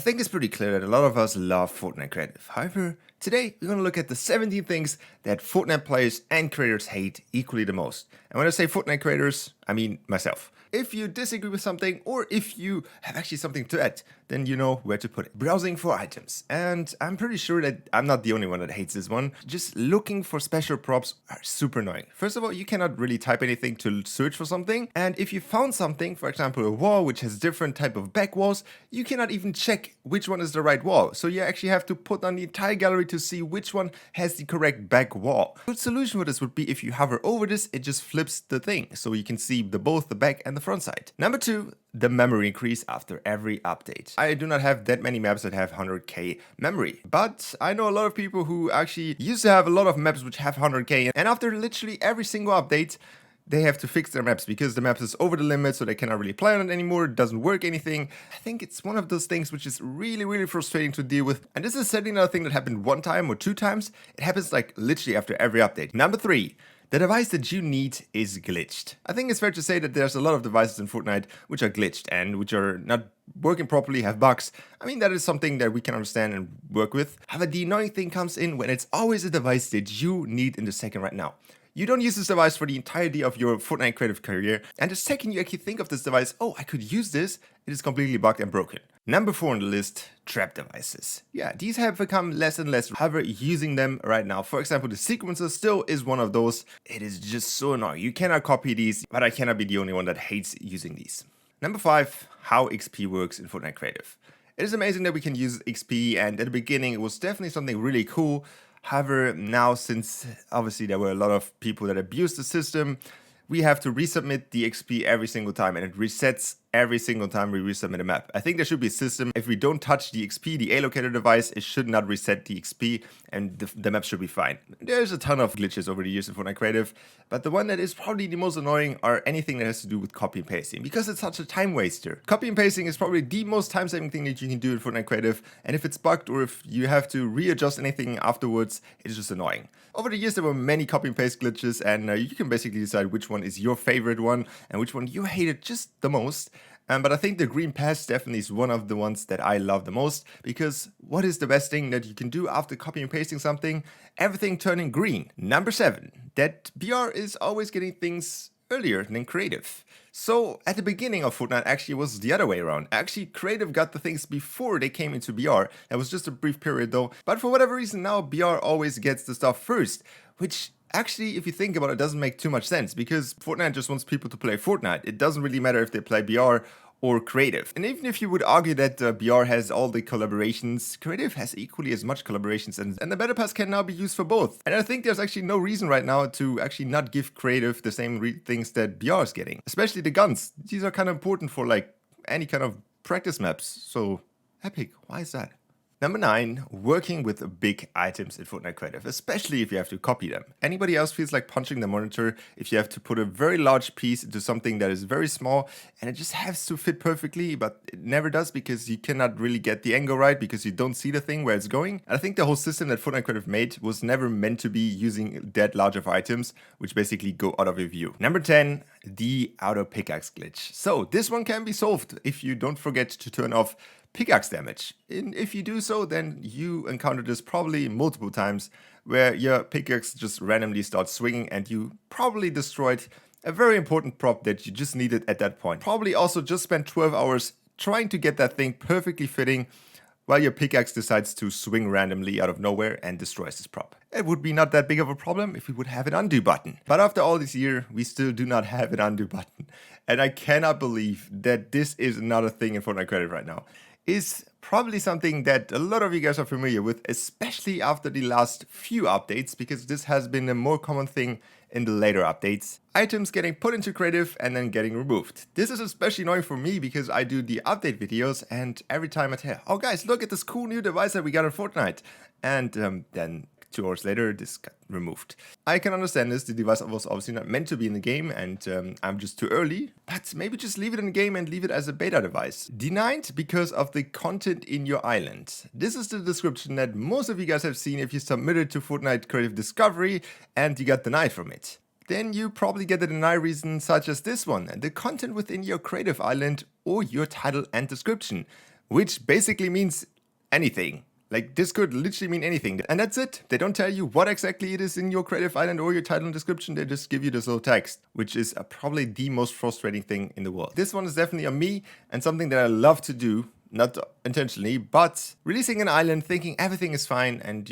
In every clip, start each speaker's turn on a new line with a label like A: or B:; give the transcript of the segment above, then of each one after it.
A: I think it's pretty clear that a lot of us love Fortnite creative. However, today we're going to look at the 17 things that Fortnite players and creators hate equally the most. And when I say Fortnite creators, I mean myself. If you disagree with something, or if you have actually something to add, then you know where to put it. Browsing for items. And I'm pretty sure that I'm not the only one that hates this one. Just looking for special props are super annoying. First of all, you cannot really type anything to search for something. And if you found something, for example, a wall which has different type of back walls, you cannot even check which one is the right wall. So you actually have to put on the entire gallery to see which one has the correct back wall. A good solution for this would be if you hover over this, it just flips the thing. So you can see both the back and the front side. Number 2, the memory increase after every update. I do not have that many maps that have 100k memory, but I know a lot of people who actually used to have a lot of maps which have 100k, and after literally every single update, they have to fix their maps because the map is over the limit, so they cannot really play on it anymore. It doesn't work anything. I think it's one of those things which is really frustrating to deal with. And this is certainly not a thing that happened one time or two times. It happens like literally after every update. Number 3. The device that you need is glitched. I think it's fair to say that there's a lot of devices in Fortnite which are glitched and which are not working properly, have bugs. I mean, that is something that we can understand and work with. However, the annoying thing comes in when it's always a device that you need in the second right now. You don't use this device for the entirety of your Fortnite creative career, and the second you actually think of this device, oh, I could use this, it is completely bugged and broken. Number 4 on the list, trap devices. Yeah, these have become less and less, however, using them right now. For example, the sequencer still is one of those. It is just so annoying. You cannot copy these, but I cannot be the only one that hates using these. Number 5, how XP works in Fortnite creative. It is amazing that we can use XP, and at the beginning it was definitely something really cool. However, now since obviously there were a lot of people that abused the system, we have to resubmit the XP every single time, and it resets every single time we resubmit a map. I think there should be a system. If we don't touch the XP, the allocator device, it should not reset the XP, and the map should be fine. There's a ton of glitches over the years in Fortnite Creative, but the one that is probably the most annoying are anything that has to do with copy and pasting, because it's such a time waster. Copy and pasting is probably the most time-saving thing that you can do in Fortnite Creative, and if it's bugged or if you have to readjust anything afterwards, it's just annoying. Over the years, there were many copy and paste glitches, and you can basically decide which one is your favorite one and which one you hated just the most. But I think the green pass definitely is one of the ones that I love the most, because what is the best thing that you can do after copy and pasting something? Everything turning green. Number 7, that BR is always getting things earlier than creative. So at the beginning of Fortnite actually was the other way around. Actually, creative got the things before they came into BR. That was just a brief period though. But for whatever reason now BR always gets the stuff first, which actually, if you think about it, doesn't make too much sense, because Fortnite just wants people to play Fortnite. It doesn't really matter if they play BR or creative. And even if you would argue that BR has all the collaborations, creative has equally as much collaborations, and the battle pass can now be used for both. And I think there's actually no reason right now to actually not give creative the same things that BR is getting, especially the guns. These are kind of important for like any kind of practice maps. So epic, why is that? Number 9, working with big items in Fortnite Creative, especially if you have to copy them. Anybody else feels like punching the monitor if you have to put a very large piece into something that is very small and it just has to fit perfectly, but it never does because you cannot really get the angle right because you don't see the thing where it's going. And I think the whole system that Fortnite Creative made was never meant to be using that large of items, which basically go out of your view. Number 10, the auto pickaxe glitch. So this one can be solved if you don't forget to turn off pickaxe damage. And if you do so, then you encounter this probably multiple times where your pickaxe just randomly starts swinging and you probably destroyed a very important prop that you just needed at that point. Probably also just spent 12 hours trying to get that thing perfectly fitting while your pickaxe decides to swing randomly out of nowhere and destroys this prop. It would be not that big of a problem if we would have an undo button. But after all this year, we still do not have an undo button. And I cannot believe that this is not a thing in Fortnite Creative right now. Is probably something that a lot of you guys are familiar with, especially after the last few updates, because this has been a more common thing in the later updates. Items getting put into creative and then getting removed. This is especially annoying for me because I do the update videos, and every time I tell, oh guys, look at this cool new device that we got in Fortnite, and then 2 hours later, this got removed. I can understand this, the device was obviously not meant to be in the game, and I'm just too early, but maybe just leave it in the game and leave it as a beta device. Denied because of the content in your island. This is the description that most of you guys have seen if you submitted to Fortnite Creative Discovery and you got denied from it. Then you probably get a deny reason such as this one, the content within your creative island or your title and description. which basically means anything. Like, this could literally mean anything. And that's it. They don't tell you what exactly it is in your creative island or your title and description. They just give you this little text, which is probably the most frustrating thing in the world. This one is definitely on me and something that I love to do. Not intentionally, but releasing an island, thinking everything is fine and,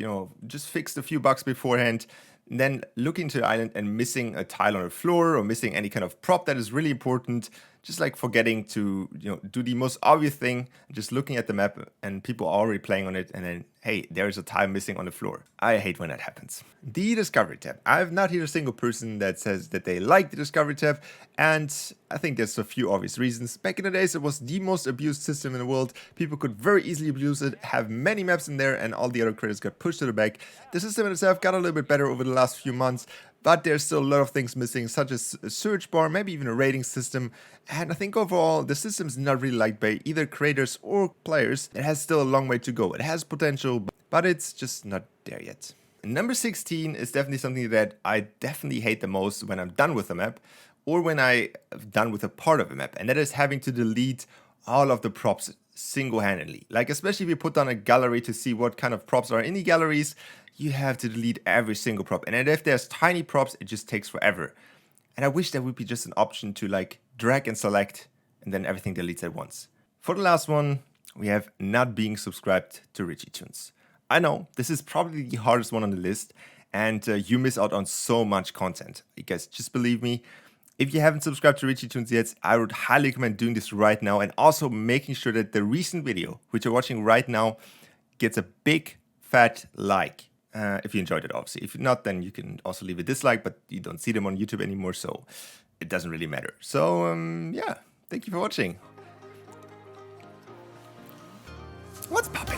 A: just fixed a few bugs beforehand. And then looking to the island and missing a tile on the floor or missing any kind of prop that is really important. Just like forgetting to, do the most obvious thing, just looking at the map and people are already playing on it and then, hey, there's a tile missing on the floor. I hate when that happens. The Discovery tab. I've not heard a single person that says that they like the Discovery tab, and I think there's a few obvious reasons. Back in the days, it was the most abused system in the world. People could very easily abuse it, have many maps in there, and all the other creators got pushed to the back. The system itself got a little bit better over the last few months, but there's still a lot of things missing, such as a search bar, maybe even a rating system. And I think overall, the system's not really liked by either creators or players. It has still a long way to go. It has potential, but it's just not there yet. Number 16 is definitely something that I definitely hate the most when I'm done with a map, or when I'm done with a part of a map, and that is having to delete all of the props single-handedly. Like, especially if you put down a gallery to see what kind of props are in the galleries, you have to delete every single prop. And if there's tiny props, it just takes forever. And I wish there would be just an option to like drag and select and then everything deletes at once. For the last one, we have not being subscribed to Richie Tunes. I know this is probably the hardest one on the list, and you miss out on so much content. You guys, just believe me. If you haven't subscribed to Richie Tunes yet, I would highly recommend doing this right now, and also making sure that the recent video, which you're watching right now, gets a big fat like. If you enjoyed it, obviously. If not, then you can also leave a dislike, but you don't see them on YouTube anymore, so it doesn't really matter. So, yeah, thank you for watching. What's popping?